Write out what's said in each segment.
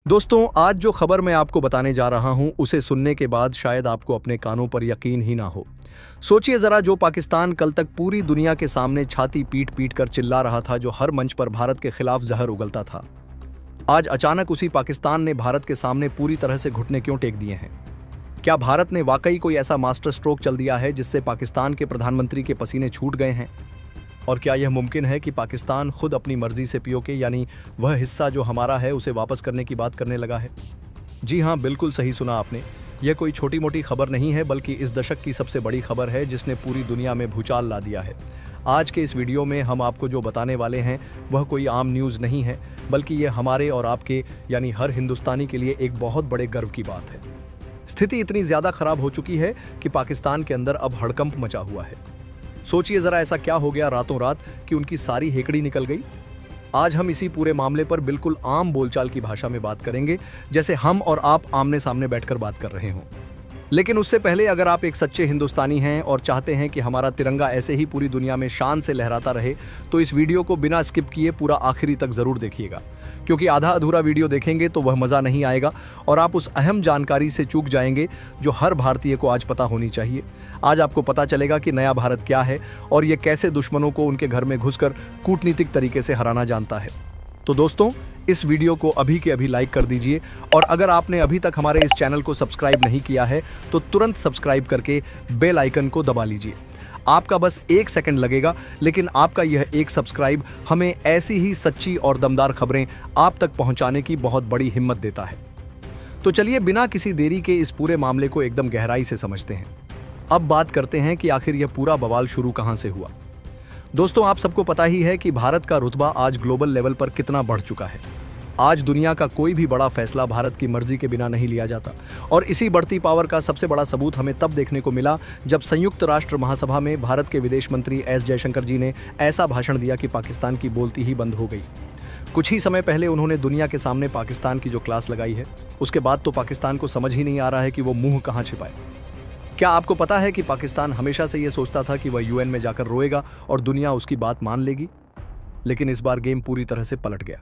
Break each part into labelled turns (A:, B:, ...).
A: दोस्तों, आज जो खबर मैं आपको बताने जा रहा हूं उसे सुनने के बाद शायद आपको अपने कानों पर यकीन ही ना हो। सोचिए जरा, जो पाकिस्तान कल तक पूरी दुनिया के सामने छाती पीट पीट कर चिल्ला रहा था, जो हर मंच पर भारत के खिलाफ जहर उगलता था, आज अचानक उसी पाकिस्तान ने भारत के सामने पूरी तरह से घुटने क्यों टेक दिए हैं? क्या भारत ने वाकई कोई ऐसा मास्टर स्ट्रोक चल दिया है जिससे पाकिस्तान के प्रधानमंत्री के पसीने छूट गए हैं? और क्या यह मुमकिन है कि पाकिस्तान खुद अपनी मर्जी से पीओके यानी वह हिस्सा जो हमारा है उसे वापस करने की बात करने लगा है? जी हाँ, बिल्कुल सही सुना आपने। यह कोई छोटी मोटी खबर नहीं है, बल्कि इस दशक की सबसे बड़ी खबर है जिसने पूरी दुनिया में भूचाल ला दिया है। आज के इस वीडियो में हम आपको जो बताने वाले हैं वह कोई आम न्यूज़ नहीं है, बल्कि यह हमारे और आपके यानी हर हिंदुस्तानी के लिए एक बहुत बड़े गर्व की बात है। स्थिति इतनी ज़्यादा खराब हो चुकी है कि पाकिस्तान के अंदर अब हड़कंप मचा हुआ है। सोचिए जरा, ऐसा क्या हो गया रातों रात कि उनकी सारी हेकड़ी निकल गई? आज हम इसी पूरे मामले पर बिल्कुल आम बोलचाल की भाषा में बात करेंगे, जैसे हम और आप आमने सामने बैठकर बात कर रहे हों। लेकिन उससे पहले, अगर आप एक सच्चे हिंदुस्तानी हैं और चाहते हैं कि हमारा तिरंगा ऐसे ही पूरी दुनिया में शान से लहराता रहे, तो इस वीडियो को बिना स्किप किए पूरा आखिरी तक ज़रूर देखिएगा, क्योंकि आधा अधूरा वीडियो देखेंगे तो वह मज़ा नहीं आएगा और आप उस अहम जानकारी से चूक जाएंगे जो हर भारतीय को आज पता होनी चाहिए। आज आपको पता चलेगा कि नया भारत क्या है और ये कैसे दुश्मनों को उनके घर में घुसकर कूटनीतिक तरीके से हराना जानता है। तो दोस्तों, इस वीडियो को अभी के अभी लाइक कर दीजिए, और अगर आपने अभी तक हमारे इस चैनल को सब्सक्राइब नहीं किया है तो तुरंत सब्सक्राइब करके बेल आइकन को दबा लीजिए। आपका बस 1 सेकंड लगेगा, लेकिन आपका यह एक सब्सक्राइब हमें ऐसी ही सच्ची और दमदार खबरें आप तक पहुंचाने की बहुत बड़ी हिम्मत देता है। तो चलिए, बिना किसी देरी के इस पूरे मामले को एकदम गहराई से समझते हैं। अब बात करते हैं कि आखिर यह पूरा बवाल शुरू कहां से हुआ। दोस्तों, आप सबको पता ही है कि भारत का रुतबा आज ग्लोबल लेवल पर कितना बढ़ चुका है। आज दुनिया का कोई भी बड़ा फैसला भारत की मर्जी के बिना नहीं लिया जाता, और इसी बढ़ती पावर का सबसे बड़ा सबूत हमें तब देखने को मिला जब संयुक्त राष्ट्र महासभा में भारत के विदेश मंत्री एस जयशंकर जी ने ऐसा भाषण दिया कि पाकिस्तान की बोलती ही बंद हो गई। कुछ ही समय पहले उन्होंने दुनिया के सामने पाकिस्तान की जो क्लास लगाई है, उसके बाद तो पाकिस्तान को समझ ही नहीं आ रहा है कि वो मुंह कहाँ छिपाए। क्या आपको पता है कि पाकिस्तान हमेशा से ये सोचता था कि वह यूएन में जाकर रोएगा और दुनिया उसकी बात मान लेगी? लेकिन इस बार गेम पूरी तरह से पलट गया।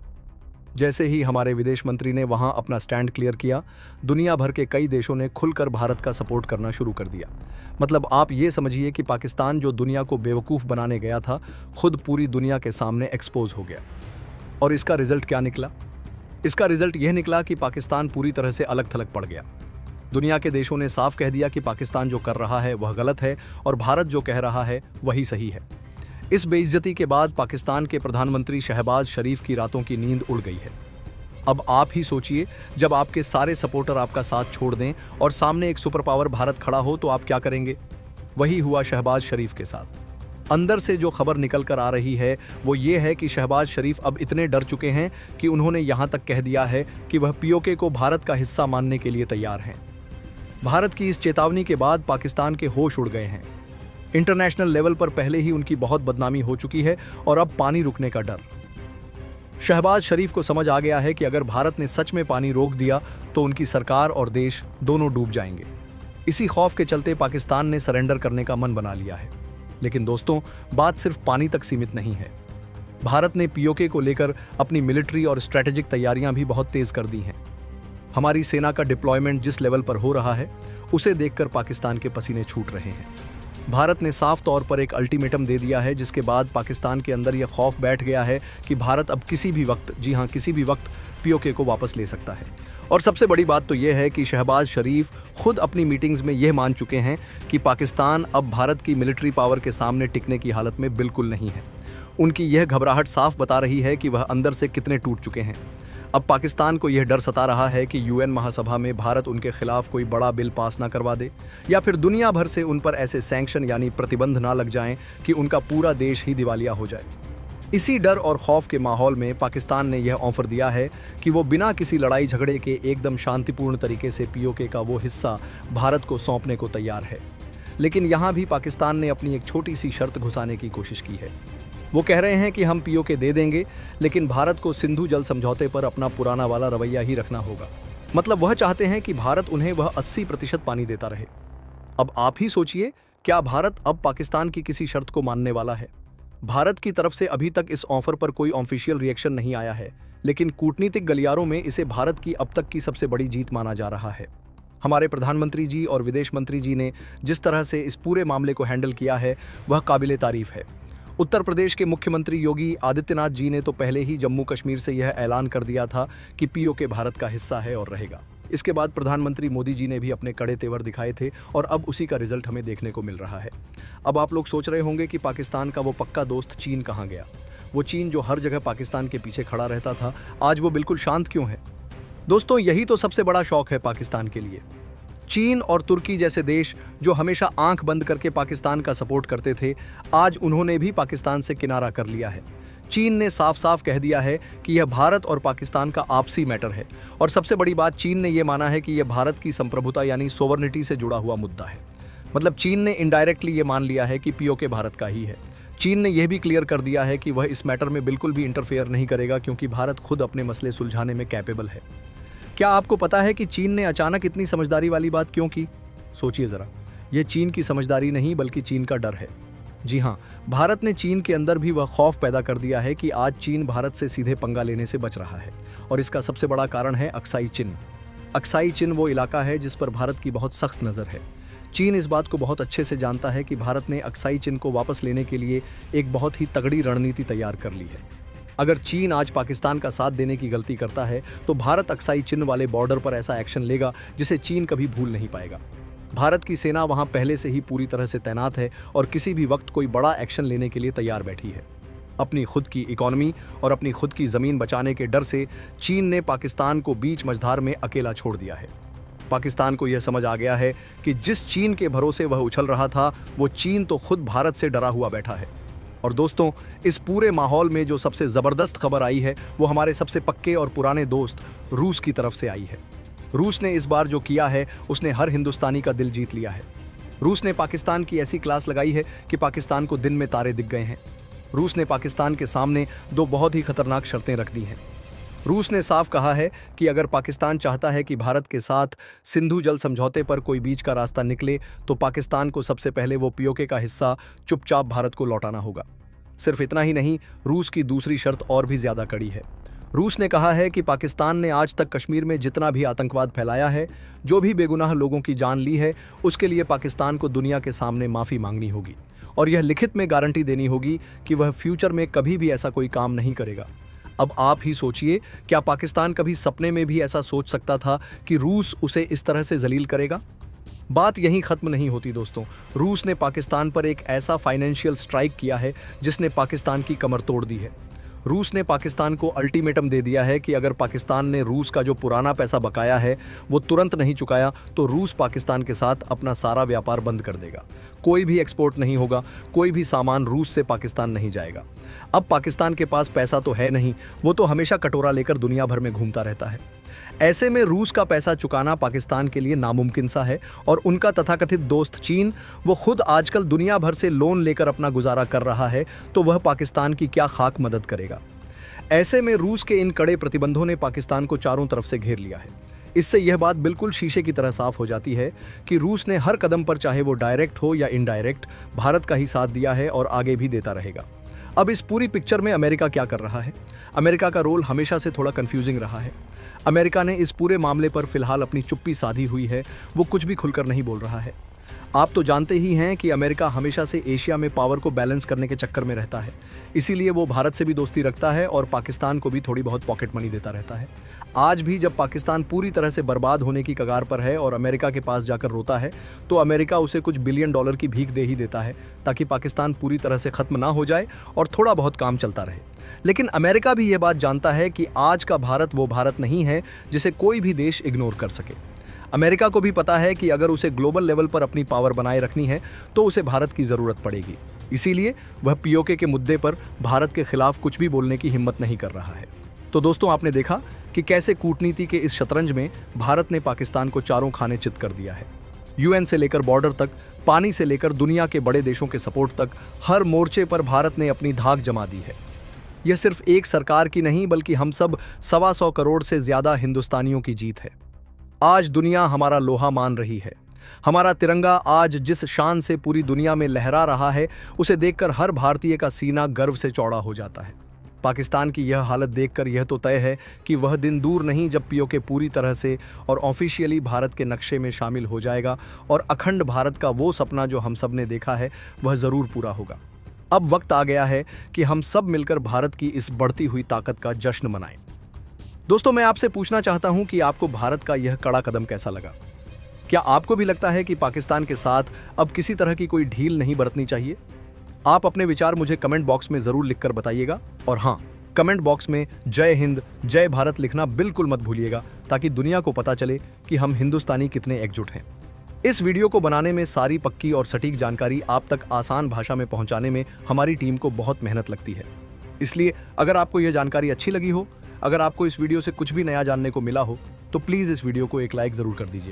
A: जैसे ही हमारे विदेश मंत्री ने वहां अपना स्टैंड क्लियर किया, दुनिया भर के कई देशों ने खुलकर भारत का सपोर्ट करना शुरू कर दिया। मतलब आप ये समझिए कि पाकिस्तान, जो दुनिया को बेवकूफ़ बनाने गया था, खुद पूरी दुनिया के सामने एक्सपोज हो गया। और इसका रिजल्ट क्या निकला? इसका रिजल्ट यह निकला कि पाकिस्तान पूरी तरह से अलग थलग पड़ गया। दुनिया के देशों ने साफ कह दिया कि पाकिस्तान जो कर रहा है वह गलत है और भारत जो कह रहा है वही सही है। इस बेइज्जती के बाद पाकिस्तान के प्रधानमंत्री शहबाज शरीफ की रातों की नींद उड़ गई है। अब आप ही सोचिए, जब आपके सारे सपोर्टर आपका साथ छोड़ दें और सामने एक सुपर पावर भारत खड़ा हो तो आप क्या करेंगे? वही हुआ शहबाज शरीफ के साथ। अंदर से जो खबर निकल कर आ रही है वो ये है कि शहबाज शरीफ अब इतने डर चुके हैं कि उन्होंने यहाँ तक कह दिया है कि वह पीओके को भारत का हिस्सा मानने के लिए तैयार हैं। भारत की इस चेतावनी के बाद पाकिस्तान के होश उड़ गए हैं। इंटरनेशनल लेवल पर पहले ही उनकी बहुत बदनामी हो चुकी है और अब पानी रुकने का डर। शहबाज शरीफ को समझ आ गया है कि अगर भारत ने सच में पानी रोक दिया तो उनकी सरकार और देश दोनों डूब जाएंगे। इसी खौफ के चलते पाकिस्तान ने सरेंडर करने का मन बना लिया है। लेकिन दोस्तों, बात सिर्फ पानी तक सीमित नहीं है। भारत ने पीओके को लेकर अपनी मिलिट्री और स्ट्रेटेजिक तैयारियां भी बहुत तेज कर दी हैं। हमारी सेना का डिप्लॉयमेंट जिस लेवल पर हो रहा है, उसे देखकर पाकिस्तान के पसीने छूट रहे हैं। भारत ने साफ तौर पर एक अल्टीमेटम दे दिया है, जिसके बाद पाकिस्तान के अंदर यह खौफ बैठ गया है कि भारत अब किसी भी वक्त, जी हां, किसी भी वक्त पीओके को वापस ले सकता है। और सबसे बड़ी बात तो यह है कि शहबाज शरीफ खुद अपनी मीटिंग्स में यह मान चुके हैं कि पाकिस्तान अब भारत की मिलिट्री पावर के सामने टिकने की हालत में बिल्कुल नहीं है। उनकी यह घबराहट साफ बता रही है कि वह अंदर से कितने टूट चुके हैं। अब पाकिस्तान को यह डर सता रहा है कि यूएन महासभा में भारत उनके खिलाफ कोई बड़ा बिल पास ना करवा दे, या फिर दुनिया भर से उन पर ऐसे सैंक्शन यानी प्रतिबंध ना लग जाएं कि उनका पूरा देश ही दिवालिया हो जाए। इसी डर और खौफ के माहौल में पाकिस्तान ने यह ऑफर दिया है कि वो बिना किसी लड़ाई झगड़े के एकदम शांतिपूर्ण तरीके से पीओके का वो हिस्सा भारत को सौंपने को तैयार है। लेकिन यहाँ भी पाकिस्तान ने अपनी एक छोटी सी शर्त घुसाने की कोशिश की है। वो कह रहे हैं कि हम पीओके दे देंगे, लेकिन भारत को सिंधु जल समझौते पर अपना पुराना वाला रवैया ही रखना होगा। मतलब वह चाहते हैं कि भारत उन्हें वह 80% पानी देता रहे। अब आप ही सोचिए, क्या भारत अब पाकिस्तान की किसी शर्त को मानने वाला है? भारत की तरफ से अभी तक इस ऑफर पर कोई ऑफिशियल रिएक्शन नहीं आया है, लेकिन कूटनीतिक गलियारों में इसे भारत की अब तक की सबसे बड़ी जीत माना जा रहा है। हमारे प्रधानमंत्री जी और विदेश मंत्री जी ने जिस तरह से इस पूरे मामले को हैंडल किया है वह काबिले तारीफ है। उत्तर प्रदेश के मुख्यमंत्री योगी आदित्यनाथ जी ने तो पहले ही जम्मू कश्मीर से यह ऐलान कर दिया था कि पीओके भारत का हिस्सा है और रहेगा। इसके बाद प्रधानमंत्री मोदी जी ने भी अपने कड़े तेवर दिखाए थे और अब उसी का रिजल्ट हमें देखने को मिल रहा है। अब आप लोग सोच रहे होंगे कि पाकिस्तान का वो पक्का दोस्त चीन कहाँ गया। वो चीन जो हर जगह पाकिस्तान के पीछे खड़ा रहता था, आज वो बिल्कुल शांत क्यों है? दोस्तों, यही तो सबसे बड़ा शौक है पाकिस्तान के लिए। चीन और तुर्की जैसे देश जो हमेशा आंख बंद करके पाकिस्तान का सपोर्ट करते थे, आज उन्होंने भी पाकिस्तान से किनारा कर लिया है। चीन ने साफ साफ कह दिया है कि यह भारत और पाकिस्तान का आपसी मैटर है और सबसे बड़ी बात, चीन ने यह माना है कि यह भारत की संप्रभुता यानी सोवरेनिटी से जुड़ा हुआ मुद्दा है। मतलब चीन ने इनडायरेक्टली ये मान लिया है कि पीओके भारत का ही है। चीन ने यह भी क्लियर कर दिया है कि वह इस मैटर में बिल्कुल भी इंटरफेयर नहीं करेगा क्योंकि भारत खुद अपने मसले सुलझाने में कैपेबल है। क्या आपको पता है कि चीन ने अचानक इतनी समझदारी वाली बात क्यों की? सोचिए जरा, यह चीन की समझदारी नहीं बल्कि चीन का डर है। जी हाँ, भारत ने चीन के अंदर भी वह खौफ पैदा कर दिया है कि आज चीन भारत से सीधे पंगा लेने से बच रहा है और इसका सबसे बड़ा कारण है अक्साई चिन। अक्साई चिन वो इलाका है जिस पर भारत की बहुत सख्त नज़र है। चीन इस बात को बहुत अच्छे से जानता है कि भारत ने अक्साई चिन को वापस लेने के लिए एक बहुत ही तगड़ी रणनीति तैयार कर ली है। अगर चीन आज पाकिस्तान का साथ देने की गलती करता है तो भारत अक्साई चिन वाले बॉर्डर पर ऐसा एक्शन लेगा जिसे चीन कभी भूल नहीं पाएगा। भारत की सेना वहां पहले से ही पूरी तरह से तैनात है और किसी भी वक्त कोई बड़ा एक्शन लेने के लिए तैयार बैठी है। अपनी खुद की इकोनॉमी और अपनी खुद की ज़मीन बचाने के डर से चीन ने पाकिस्तान को बीच मझधार में अकेला छोड़ दिया है। पाकिस्तान को यह समझ आ गया है कि जिस चीन के भरोसे वह उछल रहा था, वो चीन तो खुद भारत से डरा हुआ बैठा है। और दोस्तों, इस पूरे माहौल में जो सबसे ज़बरदस्त खबर आई है वो हमारे सबसे पक्के और पुराने दोस्त रूस की तरफ से आई है। रूस ने इस बार जो किया है उसने हर हिंदुस्तानी का दिल जीत लिया है। रूस ने पाकिस्तान की ऐसी क्लास लगाई है कि पाकिस्तान को दिन में तारे दिख गए हैं। रूस ने पाकिस्तान के सामने दो बहुत ही खतरनाक शर्तें रख दी हैं। रूस ने साफ कहा है कि अगर पाकिस्तान चाहता है कि भारत के साथ सिंधु जल समझौते पर कोई बीच का रास्ता निकले तो पाकिस्तान को सबसे पहले वो पीओके का हिस्सा चुपचाप भारत को लौटाना होगा। सिर्फ इतना ही नहीं, रूस की दूसरी शर्त और भी ज़्यादा कड़ी है। रूस ने कहा है कि पाकिस्तान ने आज तक कश्मीर में जितना भी आतंकवाद फैलाया है, जो भी बेगुनाह लोगों की जान ली है, उसके लिए पाकिस्तान को दुनिया के सामने माफ़ी मांगनी होगी और यह लिखित में गारंटी देनी होगी कि वह फ्यूचर में कभी भी ऐसा कोई काम नहीं करेगा। अब आप ही सोचिए, क्या पाकिस्तान कभी सपने में भी ऐसा सोच सकता था कि रूस उसे इस तरह से जलील करेगा? बात यहीं ख़त्म नहीं होती दोस्तों। रूस ने पाकिस्तान पर एक ऐसा फाइनेंशियल स्ट्राइक किया है जिसने पाकिस्तान की कमर तोड़ दी है। रूस ने पाकिस्तान को अल्टीमेटम दे दिया है कि अगर पाकिस्तान ने रूस का जो पुराना पैसा बकाया है वो तुरंत नहीं चुकाया तो रूस पाकिस्तान के साथ अपना सारा व्यापार बंद कर देगा। कोई भी एक्सपोर्ट नहीं होगा, कोई भी सामान रूस से पाकिस्तान नहीं जाएगा। अब पाकिस्तान के पास पैसा तो है नहीं, वो तो हमेशा कटोरा लेकर दुनिया भर में घूमता रहता है। ऐसे में रूस का पैसा चुकाना पाकिस्तान के लिए नामुमकिन सा है और उनका तथाकथित दोस्त चीन, वो खुद आजकल दुनिया भर से लोन लेकर अपना गुजारा कर रहा है, तो वह पाकिस्तान की क्या खाक मदद करेगा। ऐसे में रूस के इन कड़े प्रतिबंधों ने पाकिस्तान को चारों तरफ से घेर लिया है। इससे यह बात बिल्कुल शीशे की तरह साफ हो जाती है कि रूस ने हर कदम पर, चाहे वो डायरेक्ट हो या इनडायरेक्ट, भारत का ही साथ दिया है और आगे भी देता रहेगा। अब इस पूरी पिक्चर में अमेरिका क्या कर रहा है? अमेरिका का रोल हमेशा से थोड़ा कंफ्यूजिंग रहा है। अमेरिका ने इस पूरे मामले पर फिलहाल अपनी चुप्पी साधी हुई है, वो कुछ भी खुलकर नहीं बोल रहा है। आप तो जानते ही हैं कि अमेरिका हमेशा से एशिया में पावर को बैलेंस करने के चक्कर में रहता है, इसीलिए वो भारत से भी दोस्ती रखता है और पाकिस्तान को भी थोड़ी बहुत पॉकेट मनी देता रहता है। आज भी जब पाकिस्तान पूरी तरह से बर्बाद होने की कगार पर है और अमेरिका के पास जाकर रोता है, तो अमेरिका उसे कुछ बिलियन डॉलर की भीख दे ही देता है ताकि पाकिस्तान पूरी तरह से ख़त्म ना हो जाए और थोड़ा बहुत काम चलता रहे। लेकिन अमेरिका भी ये बात जानता है कि आज का भारत वो भारत नहीं है जिसे कोई भी देश इग्नोर कर सके। अमेरिका को भी पता है कि अगर उसे ग्लोबल लेवल पर अपनी पावर बनाए रखनी है तो उसे भारत की ज़रूरत पड़ेगी। इसीलिए वह पीओके के मुद्दे पर भारत के खिलाफ कुछ भी बोलने की हिम्मत नहीं कर रहा है। तो दोस्तों, आपने देखा कि कैसे कूटनीति के इस शतरंज में भारत ने पाकिस्तान को चारों खाने चित कर दिया है। यूएन से लेकर बॉर्डर तक, पानी से लेकर दुनिया के बड़े देशों के सपोर्ट तक, हर मोर्चे पर भारत ने अपनी धाक जमा दी है। यह सिर्फ एक सरकार की नहीं बल्कि हम सब 125 करोड़ से ज़्यादा हिंदुस्तानियों की जीत है। आज दुनिया हमारा लोहा मान रही है। हमारा तिरंगा आज जिस शान से पूरी दुनिया में लहरा रहा है, उसे देखकर हर भारतीय का सीना गर्व से चौड़ा हो जाता है। पाकिस्तान की यह हालत देखकर यह तो तय है कि वह दिन दूर नहीं जब पीओके पूरी तरह से और ऑफिशियली भारत के नक्शे में शामिल हो जाएगा और अखंड भारत का वो सपना जो हम सब ने देखा है वह ज़रूर पूरा होगा। अब वक्त आ गया है कि हम सब मिलकर भारत की इस बढ़ती हुई ताकत का जश्न मनाएं। दोस्तों, मैं आपसे पूछना चाहता हूं कि आपको भारत का यह कड़ा कदम कैसा लगा? क्या आपको भी लगता है कि पाकिस्तान के साथ अब किसी तरह की कोई ढील नहीं बरतनी चाहिए? आप अपने विचार मुझे कमेंट बॉक्स में जरूर लिखकर बताइएगा और हाँ, कमेंट बॉक्स में जय हिंद जय भारत लिखना बिल्कुल मत भूलिएगा ताकि दुनिया को पता चले कि हम हिंदुस्तानी कितने एकजुट हैं। इस वीडियो को बनाने में सारी पक्की और सटीक जानकारी आप तक आसान भाषा में पहुंचाने में हमारी टीम को बहुत मेहनत लगती है। इसलिए अगर आपको यह जानकारी अच्छी लगी हो, अगर आपको इस वीडियो से कुछ भी नया जानने को मिला हो, तो प्लीज़ इस वीडियो को एक लाइक ज़रूर कर दीजिए।